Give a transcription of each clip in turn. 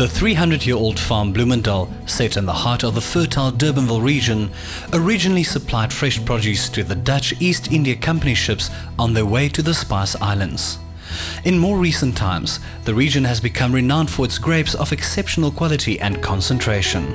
The 300-year-old farm Bloemendal, set in the heart of the fertile Durbanville region, originally supplied fresh produce to the Dutch East India Company ships on their way to the Spice Islands. In more recent times, the region has become renowned for its grapes of exceptional quality and concentration.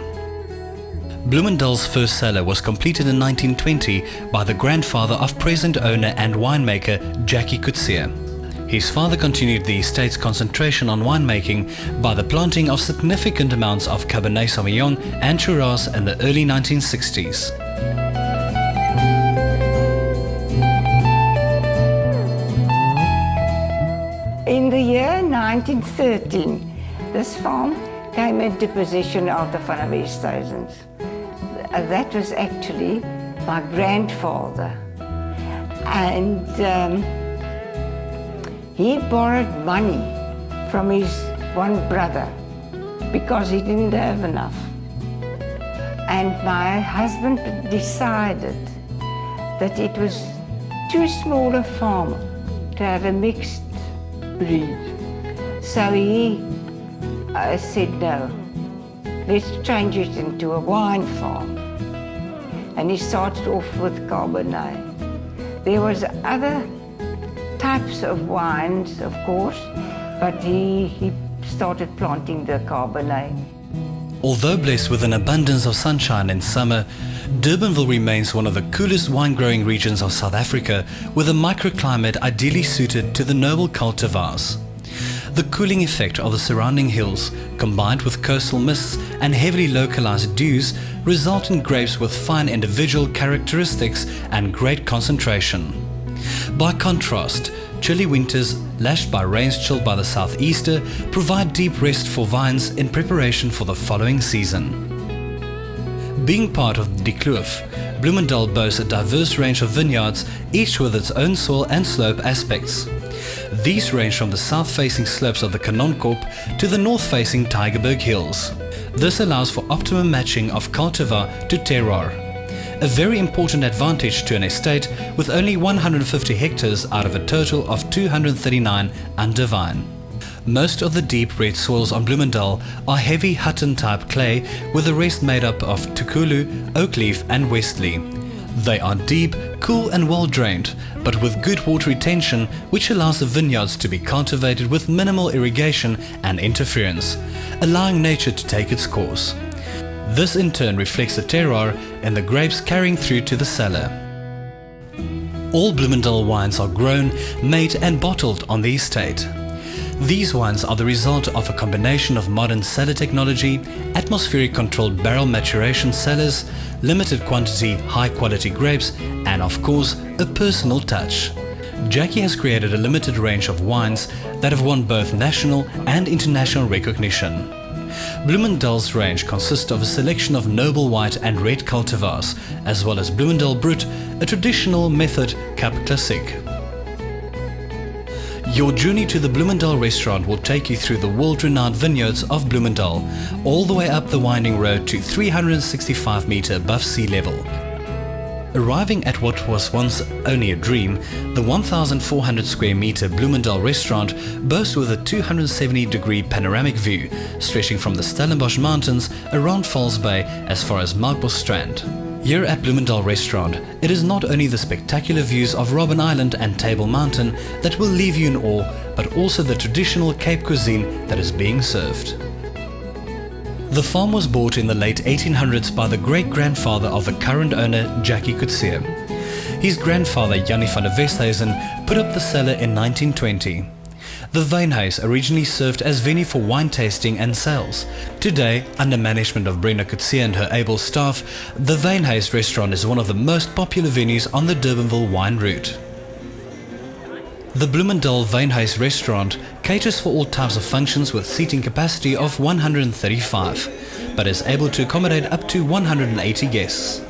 Bloemendal's first cellar was completed in 1920 by the grandfather of present owner and winemaker Jackie Coetzee. His father continued the estate's concentration on winemaking by the planting of significant amounts of Cabernet Sauvignon and Terroirs in the early 1960s. In the year 1913, this farm came into possession of the Van Westhuizens. That was actually my grandfather. And he borrowed money from his one brother because he didn't have enough. And my husband decided that it was too small a farm to have a mixed breed. So he said, no, let's change it into a wine farm. And he started off with Cabernet. There was other types of wines, of course, but he started planting the Cabernet. Although blessed with an abundance of sunshine in summer, Durbanville remains one of the coolest wine-growing regions of South Africa, with a microclimate ideally suited to the noble cultivars. The cooling effect of the surrounding hills, combined with coastal mists and heavily localized dews, result in grapes with fine individual characteristics and great concentration. By contrast, chilly winters, lashed by rains chilled by the southeaster, provide deep rest for vines in preparation for the following season. Being part of the Kloof, Bloemendal boasts a diverse range of vineyards, each with its own soil and slope aspects. These range from the south-facing slopes of the Kanonkorp to the north-facing Tygerberg Hills. This allows for optimum matching of cultivar to terroir, a very important advantage to an estate with only 150 hectares out of a total of 239 under vine. Most of the deep red soils on Bloemendal are heavy Hutton-type clay, with the rest made up of Tukulu, Oakleaf and Westley. They are deep, cool and well drained, but with good water retention, which allows the vineyards to be cultivated with minimal irrigation and interference, allowing nature to take its course. This in turn reflects the terroir in the grapes carrying through to the cellar. All Bloemendal wines are grown, made and bottled on the estate. These wines are the result of a combination of modern cellar technology, atmospheric controlled barrel maturation cellars, limited quantity high quality grapes and of course a personal touch. Jackie has created a limited range of wines that have won both national and international recognition. Bloemendal's range consists of a selection of noble white and red cultivars, as well as Bloemendal Brut, a traditional method Cap Classique. Your journey to the Bloemendal restaurant will take you through the world-renowned vineyards of Bloemendal, all the way up the winding road to 365 meter above sea level. Arriving at what was once only a dream, the 1,400 square meter Bloemendal restaurant boasts with a 270-degree panoramic view, stretching from the Stellenbosch Mountains around Falls Bay as far as Melkbosstrand. Here at Bloemendal restaurant, it is not only the spectacular views of Robben Island and Table Mountain that will leave you in awe, but also the traditional Cape cuisine that is being served. The farm was bought in the late 1800s by the great-grandfather of the current owner, Jackie Coetzee. His grandfather, Jannie van der Westhuizen, put up the cellar in 1920. The Wynhuis originally served as venue for wine tasting and sales. Today, under management of Brenda Coetzee and her able staff, the Wynhuis restaurant is one of the most popular venues on the Durbanville wine route. The Bloemendal Wynhuis restaurant caters for all types of functions with seating capacity of 135, but is able to accommodate up to 180 guests.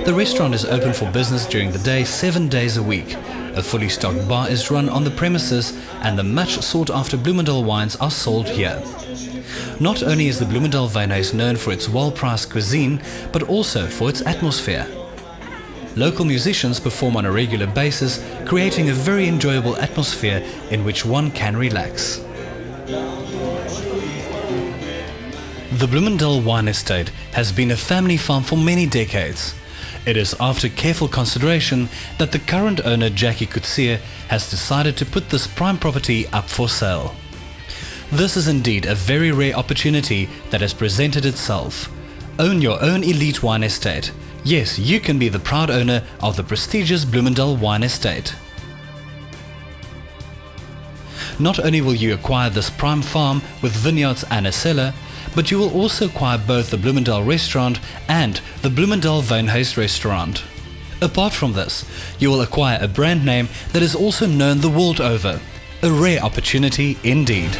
The restaurant is open for business during the day 7 days a week. A fully stocked bar is run on the premises and the much sought after Bloemendal wines are sold here. Not only is the Bloemendal Wynhuis known for its well-priced cuisine, but also for its atmosphere. Local musicians perform on a regular basis, creating a very enjoyable atmosphere in which one can relax. The Bloemendal wine estate has been a family farm for many decades. It is after careful consideration that the current owner, Jackie Coetzee, has decided to put this prime property up for sale. This is indeed a very rare opportunity that has presented itself. Own your own elite wine estate. Yes, you can be the proud owner of the prestigious Bloemendal wine estate. Not only will you acquire this prime farm with vineyards and a cellar, but you will also acquire both the Bloemendal restaurant and the Bloemendal Wijnhuis restaurant. Apart from this, you will acquire a brand name that is also known the world over. A rare opportunity indeed.